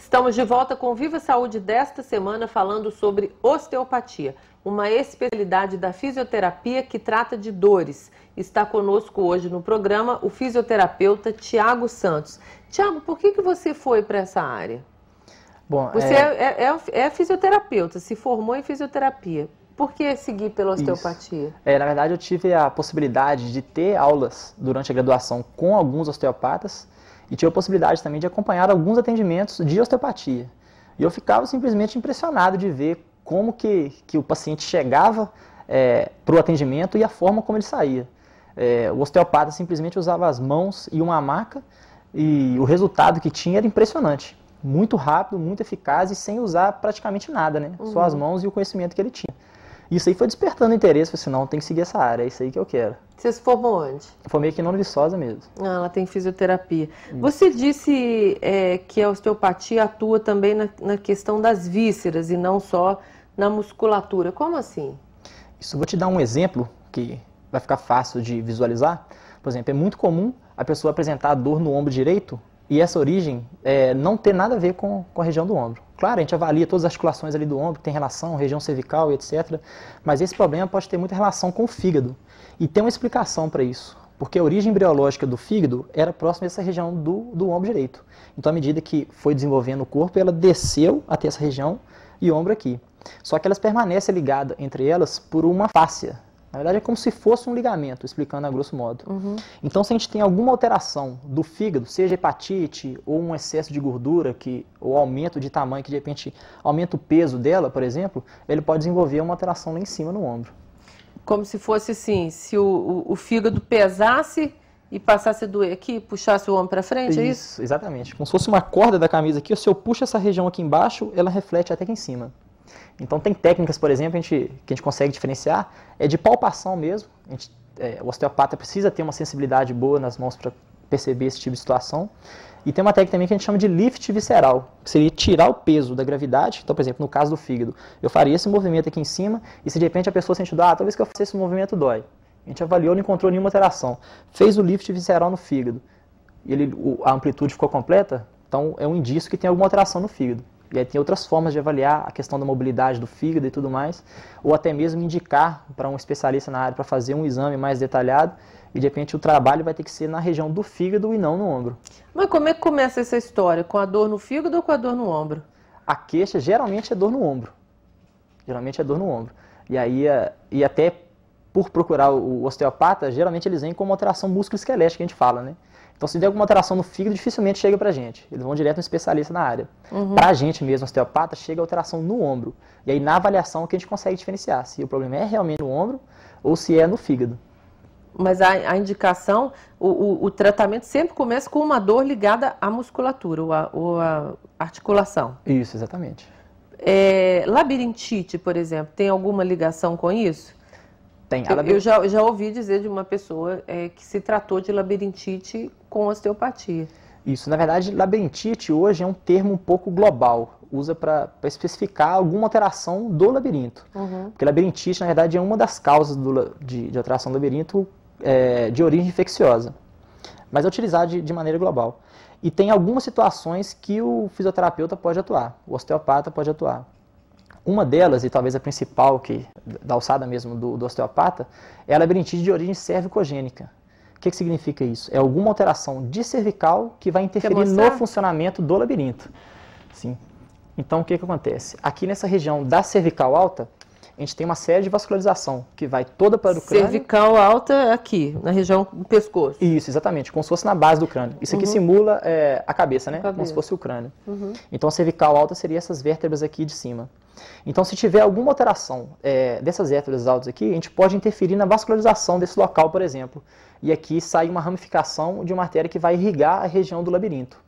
Estamos de volta com Viva Saúde desta semana falando sobre osteopatia, uma especialidade da fisioterapia que trata de dores. Está conosco hoje no programa o fisioterapeuta Tiago Santos. Tiago, por que você foi para essa área? Bom, você é fisioterapeuta, se formou em fisioterapia. Por que seguir pela osteopatia? Na verdade, eu tive a possibilidade de ter aulas durante a graduação com alguns osteopatas e tive a possibilidade também de acompanhar alguns atendimentos de osteopatia. E eu ficava simplesmente impressionado de ver como que o paciente chegava para o atendimento e a forma como ele saía. O osteopata simplesmente usava as mãos e uma maca e o resultado que tinha era impressionante. Muito rápido, muito eficaz e sem usar praticamente nada, né? Só as mãos e o conhecimento que ele tinha. Isso aí foi despertando interesse, falei assim, não, tem que seguir essa área, é isso aí que eu quero. Você se formou onde? Eu formei aqui na Viçosa mesmo. Ah, ela tem fisioterapia. Você disse que a osteopatia atua também na questão das vísceras e não só na musculatura. Como assim? Isso, vou te dar um exemplo que vai ficar fácil de visualizar. Por exemplo, é muito comum a pessoa apresentar dor no ombro direito e essa origem não ter nada a ver com a região do ombro. Claro, a gente avalia todas as articulações ali do ombro, tem relação, região cervical, etc. Mas esse problema pode ter muita relação com o fígado. E tem uma explicação para isso. Porque a origem embriológica do fígado era próxima dessa região do ombro direito. Então, à medida que foi desenvolvendo o corpo, ela desceu até essa região e o ombro aqui. Só que elas permanecem ligadas entre elas por uma fáscia. Na verdade, é como se fosse um ligamento, explicando a grosso modo. Então, se a gente tem alguma alteração do fígado, seja hepatite ou um excesso de gordura, ou aumento de tamanho, que de repente aumenta o peso dela, por exemplo, ele pode desenvolver uma alteração lá em cima no ombro. Como se fosse assim, se o fígado pesasse e passasse a doer aqui, puxasse o ombro para frente, é isso? Exatamente. Como se fosse uma corda da camisa aqui, se eu puxo essa região aqui embaixo, ela reflete até aqui em cima. Então tem técnicas, por exemplo, que a gente consegue diferenciar, de palpação mesmo. O osteopata precisa ter uma sensibilidade boa nas mãos para perceber esse tipo de situação. E tem uma técnica também que a gente chama de lift visceral, que seria tirar o peso da gravidade. Então, por exemplo, no caso do fígado, eu faria esse movimento aqui em cima e se de repente a pessoa sente dor, toda vez que eu faço esse movimento dói. A gente avaliou, não encontrou nenhuma alteração. Fez o lift visceral no fígado e a amplitude ficou completa, então é um indício que tem alguma alteração no fígado. E aí tem outras formas de avaliar a questão da mobilidade do fígado e tudo mais, ou até mesmo indicar para um especialista na área para fazer um exame mais detalhado e de repente o trabalho vai ter que ser na região do fígado e não no ombro. Mas como é que começa essa história? Com a dor no fígado ou com a dor no ombro? A queixa geralmente é dor no ombro. Geralmente é dor no ombro. E aí, e até por procurar o osteopata, geralmente eles vêm com uma alteração músculo-esquelética que a gente fala, né? Então, se der alguma alteração no fígado, dificilmente chega pra gente. Eles vão direto no especialista na área. Pra gente mesmo, osteopata, chega a alteração no ombro. E aí, na avaliação, que a gente consegue diferenciar se o problema é realmente no ombro ou se é no fígado. Mas a indicação, o tratamento sempre começa com uma dor ligada à musculatura ou à articulação. Isso, exatamente. Labirintite, por exemplo, tem alguma ligação com isso? Tem. Eu já ouvi dizer de uma pessoa que se tratou de labirintite com osteopatia. Isso. Na verdade, labirintite hoje é um termo um pouco global. Usa para especificar alguma alteração do labirinto. Porque labirintite, na verdade, é uma das causas de alteração do labirinto de origem infecciosa. Mas é utilizado de maneira global. E tem algumas situações que o fisioterapeuta pode atuar, o osteopata pode atuar. Uma delas, e talvez a principal, da alçada mesmo do osteopata, é a labirintite de origem cervicogênica. O que significa isso? É alguma alteração de cervical que vai interferir no funcionamento do labirinto. Sim. Então, o que acontece? Aqui nessa região da cervical alta, a gente tem uma série de vascularização que vai toda para o crânio. Cervical alta aqui, na região do pescoço. Isso, exatamente, como se fosse na base do crânio. Isso aqui simula a cabeça, né? Como se fosse o crânio. Então, a cervical alta seria essas vértebras aqui de cima. Então, se tiver alguma alteração dessas vértebras altas aqui, a gente pode interferir na vascularização desse local, por exemplo. E aqui sai uma ramificação de uma artéria que vai irrigar a região do labirinto.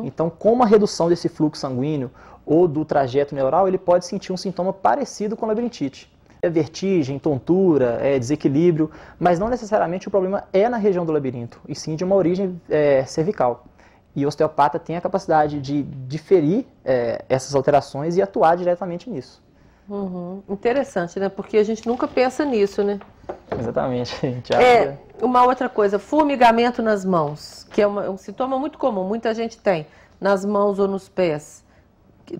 Então, com uma redução desse fluxo sanguíneo ou do trajeto neural, ele pode sentir um sintoma parecido com a labirintite. É vertigem, tontura, desequilíbrio, mas não necessariamente o problema é na região do labirinto, e sim de uma origem cervical. E o osteopata tem a capacidade de diferir essas alterações e atuar diretamente nisso. Interessante, né? Porque a gente nunca pensa nisso, né? Exatamente. A gente acha... Uma outra coisa, formigamento nas mãos, que é um sintoma muito comum, muita gente tem, nas mãos ou nos pés.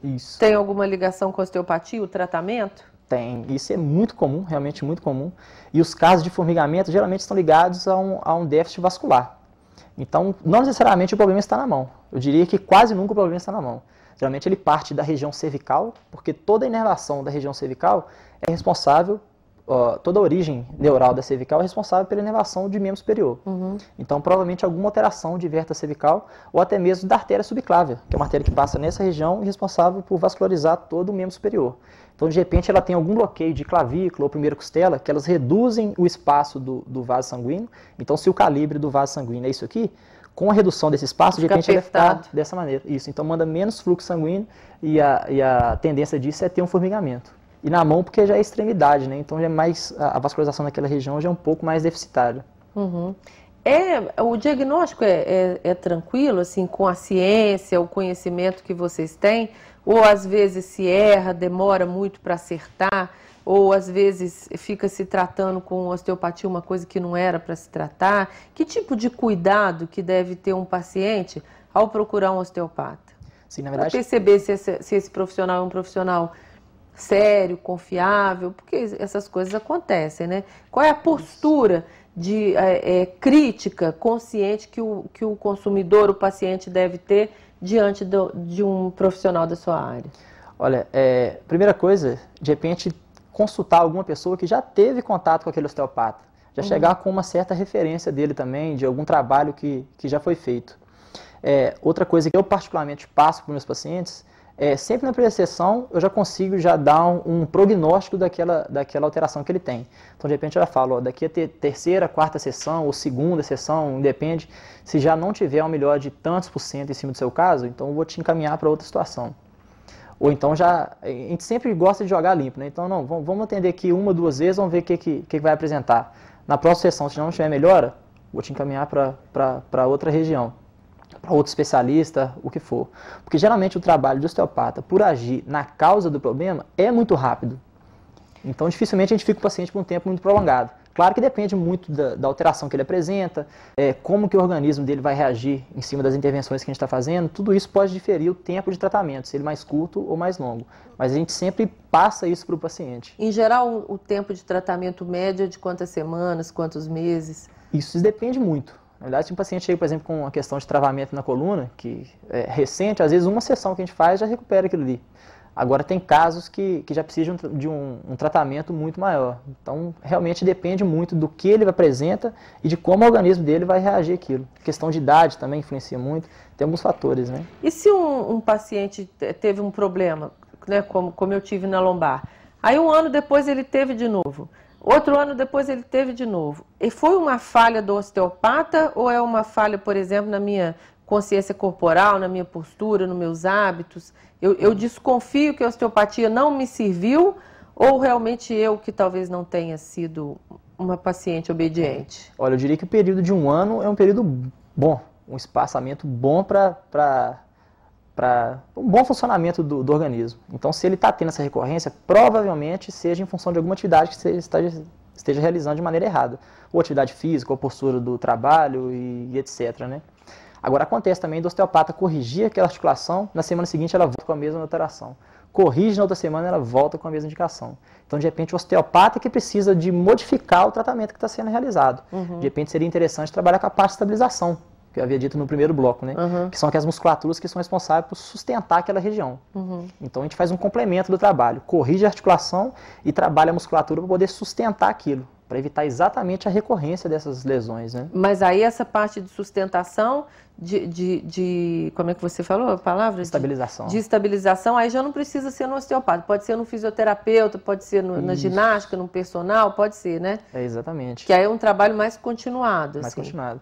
Isso. Tem alguma ligação com a osteopatia, o tratamento? Tem. Isso é muito comum, realmente muito comum. E os casos de formigamento geralmente estão ligados a um déficit vascular. Então, não necessariamente o problema está na mão. Eu diria que quase nunca o problema está na mão. Geralmente ele parte da região cervical, porque toda a inervação da região cervical é responsável, toda a origem neural da cervical é responsável pela inervação de membro superior. Então, provavelmente alguma alteração de vértebra cervical ou até mesmo da artéria subclávia, que é uma artéria que passa nessa região e responsável por vascularizar todo o membro superior. Então, de repente, ela tem algum bloqueio de clavícula ou primeira costela, que elas reduzem o espaço do vaso sanguíneo. Então, se o calibre do vaso sanguíneo é isso aqui, com a redução desse espaço, de repente ele vai ficar dessa maneira. Isso, então manda menos fluxo sanguíneo e a tendência disso é ter um formigamento. E na mão, porque já é extremidade, né? Então já é mais, a vascularização naquela região já é um pouco mais deficitária. O diagnóstico é tranquilo, assim, com a ciência, o conhecimento que vocês têm? Ou às vezes se erra, demora muito para acertar? Ou às vezes fica se tratando com osteopatia uma coisa que não era para se tratar? Que tipo de cuidado que deve ter um paciente ao procurar um osteopata? Sim, na verdade, para perceber se esse profissional é um profissional sério, confiável, porque essas coisas acontecem, né? Qual é a postura de crítica consciente que o consumidor, o paciente deve ter diante de um profissional da sua área? Olha, primeira coisa, de repente, consultar alguma pessoa que já teve contato com aquele osteopata. Já chegar com uma certa referência dele também, de algum trabalho que já foi feito. Outra coisa que eu particularmente passo para os meus pacientes, sempre na primeira sessão eu já consigo dar um prognóstico daquela alteração que ele tem. Então, de repente, eu já falo, daqui a terceira, quarta sessão ou segunda sessão, independe, se já não tiver uma melhora de tantos por cento em cima do seu caso, então eu vou te encaminhar para outra situação. Ou então a gente sempre gosta de jogar limpo, né? Então, não, vamos atender aqui uma, duas vezes, vamos ver o que vai apresentar. Na próxima sessão, se não tiver melhora, vou te encaminhar para outra região, para outro especialista, o que for. Porque geralmente o trabalho do osteopata, por agir na causa do problema, é muito rápido. Então, dificilmente a gente fica com o paciente por um tempo muito prolongado. Claro que depende muito da alteração que ele apresenta, como que o organismo dele vai reagir em cima das intervenções que a gente está fazendo, tudo isso pode diferir o tempo de tratamento, se ele é mais curto ou mais longo. Mas a gente sempre passa isso para o paciente. Em geral, o tempo de tratamento médio é de quantas semanas, quantos meses? Isso depende muito. Na verdade, se um paciente chega, por exemplo, com uma questão de travamento na coluna, que é recente, às vezes uma sessão que a gente faz já recupera aquilo ali. Agora, tem casos que já precisam de um tratamento muito maior. Então, realmente depende muito do que ele apresenta e de como o organismo dele vai reagir àquilo. A questão de idade também influencia muito. Tem alguns fatores, né? E se um paciente teve um problema, né, como eu tive na lombar, aí um ano depois ele teve de novo, outro ano depois ele teve de novo, e foi uma falha do osteopata ou é uma falha, por exemplo, na minha consciência corporal, na minha postura, nos meus hábitos? Eu desconfio que a osteopatia não me serviu ou realmente eu que talvez não tenha sido uma paciente obediente? Olha, eu diria que o período de um ano é um período bom, um espaçamento bom para um bom funcionamento do organismo. Então, se ele está tendo essa recorrência, provavelmente seja em função de alguma atividade que você esteja realizando de maneira errada. Ou atividade física, ou postura do trabalho e etc, né? Agora, acontece também do osteopata corrigir aquela articulação, na semana seguinte ela volta com a mesma alteração. Corrige na outra semana, ela volta com a mesma indicação. Então, de repente, o osteopata que precisa de modificar o tratamento que está sendo realizado. De repente, seria interessante trabalhar com a parte de estabilização, que eu havia dito no primeiro bloco, né? Que são aquelas musculaturas que são responsáveis por sustentar aquela região. Então, a gente faz um complemento do trabalho, corrige a articulação e trabalha a musculatura para poder sustentar aquilo, para evitar exatamente a recorrência dessas lesões, né? Mas aí essa parte de sustentação, como é que você falou a palavra? Estabilização. De estabilização, aí já não precisa ser no osteopata, pode ser no fisioterapeuta, pode ser na ginástica, no personal, pode ser, né? Exatamente. Que aí é um trabalho mais continuado. Mais continuado.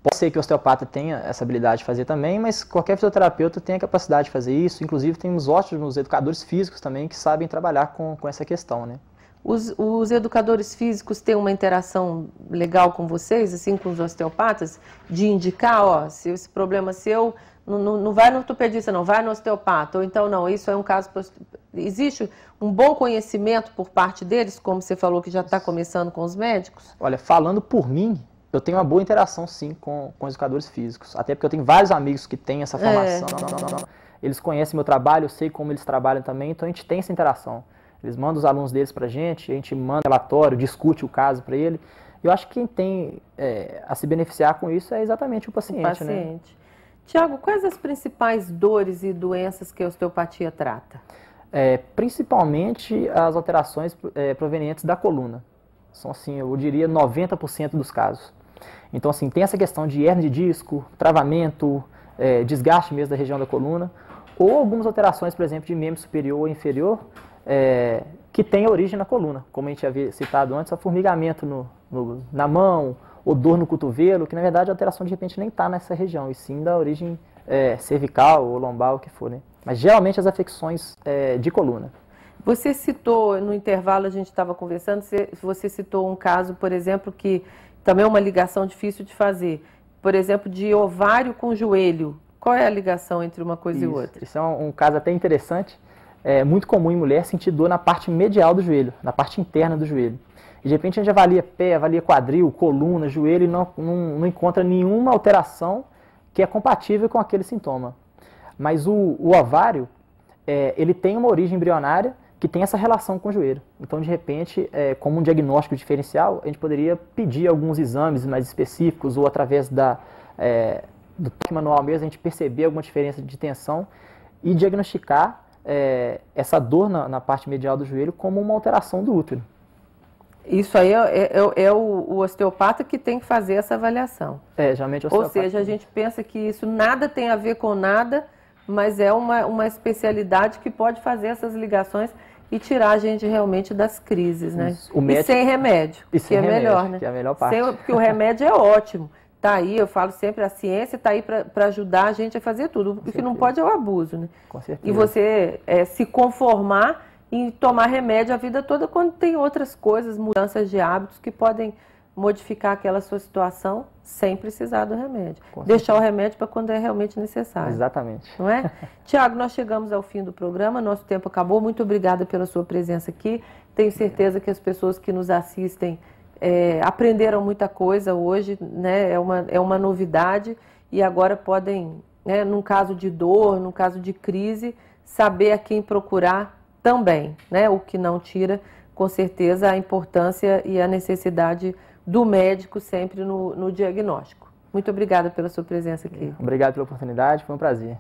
Pode ser que o osteopata tenha essa habilidade de fazer também, mas qualquer fisioterapeuta tem a capacidade de fazer isso. Inclusive, temos ótimos educadores físicos também que sabem trabalhar com essa questão, né? Os educadores físicos têm uma interação legal com vocês, assim, com os osteopatas, de indicar, ó, se esse problema seu, não vai no ortopedista, não, vai no osteopata, ou então não, isso é um caso... Existe um bom conhecimento por parte deles, como você falou que já está começando com os médicos? Olha, falando por mim, eu tenho uma boa interação, sim, com os educadores físicos, até porque eu tenho vários amigos que têm essa formação. eles conhecem meu trabalho, eu sei como eles trabalham também, então a gente tem essa interação. Eles mandam os alunos deles para a gente manda relatório, discute o caso para ele. Eu acho que quem tem a se beneficiar com isso é exatamente o paciente. Né? Tiago, quais as principais dores e doenças que a osteopatia trata? Principalmente as alterações provenientes da coluna. São, assim, eu diria, 90% dos casos. Então, assim, tem essa questão de hernia de disco, travamento, desgaste mesmo da região da coluna, ou algumas alterações, por exemplo, de membro superior ou inferior, que tem origem na coluna, como a gente havia citado antes, formigamento na mão, ou dor no cotovelo, que na verdade a alteração de repente nem está nessa região, e sim da origem cervical ou lombar, o que for, né? Mas geralmente as afecções de coluna. Você citou, no intervalo a gente estava conversando, você citou um caso, por exemplo, que também é uma ligação difícil de fazer, por exemplo, de ovário com joelho. Qual é a ligação entre uma coisa e outra? Isso é um caso até interessante. É muito comum em mulher sentir dor na parte medial do joelho, na parte interna do joelho. E de repente a gente avalia pé, avalia quadril, coluna, joelho e não encontra nenhuma alteração que é compatível com aquele sintoma. Mas o ovário, ele tem uma origem embrionária que tem essa relação com o joelho. Então, de repente, como um diagnóstico diferencial, a gente poderia pedir alguns exames mais específicos ou através do toque manual mesmo, a gente perceber alguma diferença de tensão e diagnosticar essa dor na parte medial do joelho como uma alteração do útero. Isso aí é o osteopata que tem que fazer essa avaliação. Geralmente o osteopata. Ou seja, a gente pensa que isso nada tem a ver com nada, mas é uma especialidade que pode fazer essas ligações e tirar a gente realmente das crises, né? E sem remédio, que é melhor, né? Que é a melhor parte. Porque o remédio é ótimo. Tá aí, eu falo sempre, a ciência está aí para ajudar a gente a fazer tudo. O que não pode é o abuso, né? Com certeza. E você se conformar em tomar remédio a vida toda quando tem outras coisas, mudanças de hábitos que podem modificar aquela sua situação sem precisar do remédio. Deixar o remédio para quando é realmente necessário. Exatamente. Não é? Tiago, nós chegamos ao fim do programa, nosso tempo acabou. Muito obrigada pela sua presença aqui. Tenho certeza que as pessoas que nos assistem aprenderam muita coisa hoje, né? É uma novidade e agora podem, né, num caso de dor, num caso de crise, saber a quem procurar também, né? O que não tira, com certeza, a importância e a necessidade do médico sempre no diagnóstico. Muito obrigada pela sua presença aqui. Obrigado pela oportunidade, foi um prazer.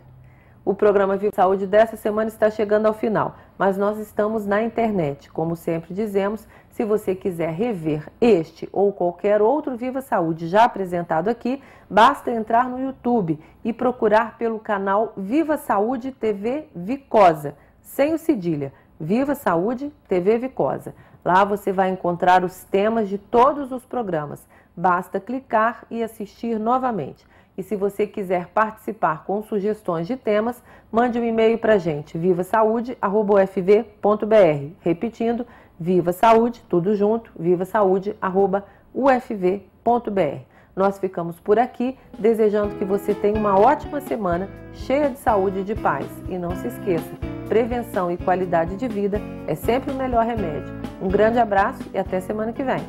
O programa Viva Saúde dessa semana está chegando ao final, mas nós estamos na internet. Como sempre dizemos, se você quiser rever este ou qualquer outro Viva Saúde já apresentado aqui, basta entrar no YouTube e procurar pelo canal Viva Saúde TV Vicosa, sem o cedilha, Viva Saúde TV Vicosa. Lá você vai encontrar os temas de todos os programas. Basta clicar e assistir novamente. E se você quiser participar com sugestões de temas, mande um e-mail para a gente, vivasaude@ufv.br. Repetindo, Viva Saúde, tudo junto, vivasaude@ufv.br. Nós ficamos por aqui, desejando que você tenha uma ótima semana, cheia de saúde e de paz. E não se esqueça, prevenção e qualidade de vida é sempre o melhor remédio. Um grande abraço e até semana que vem.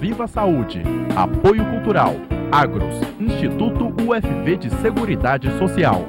Viva Saúde, Apoio Cultural, Agros, Instituto UFV de Seguridade Social.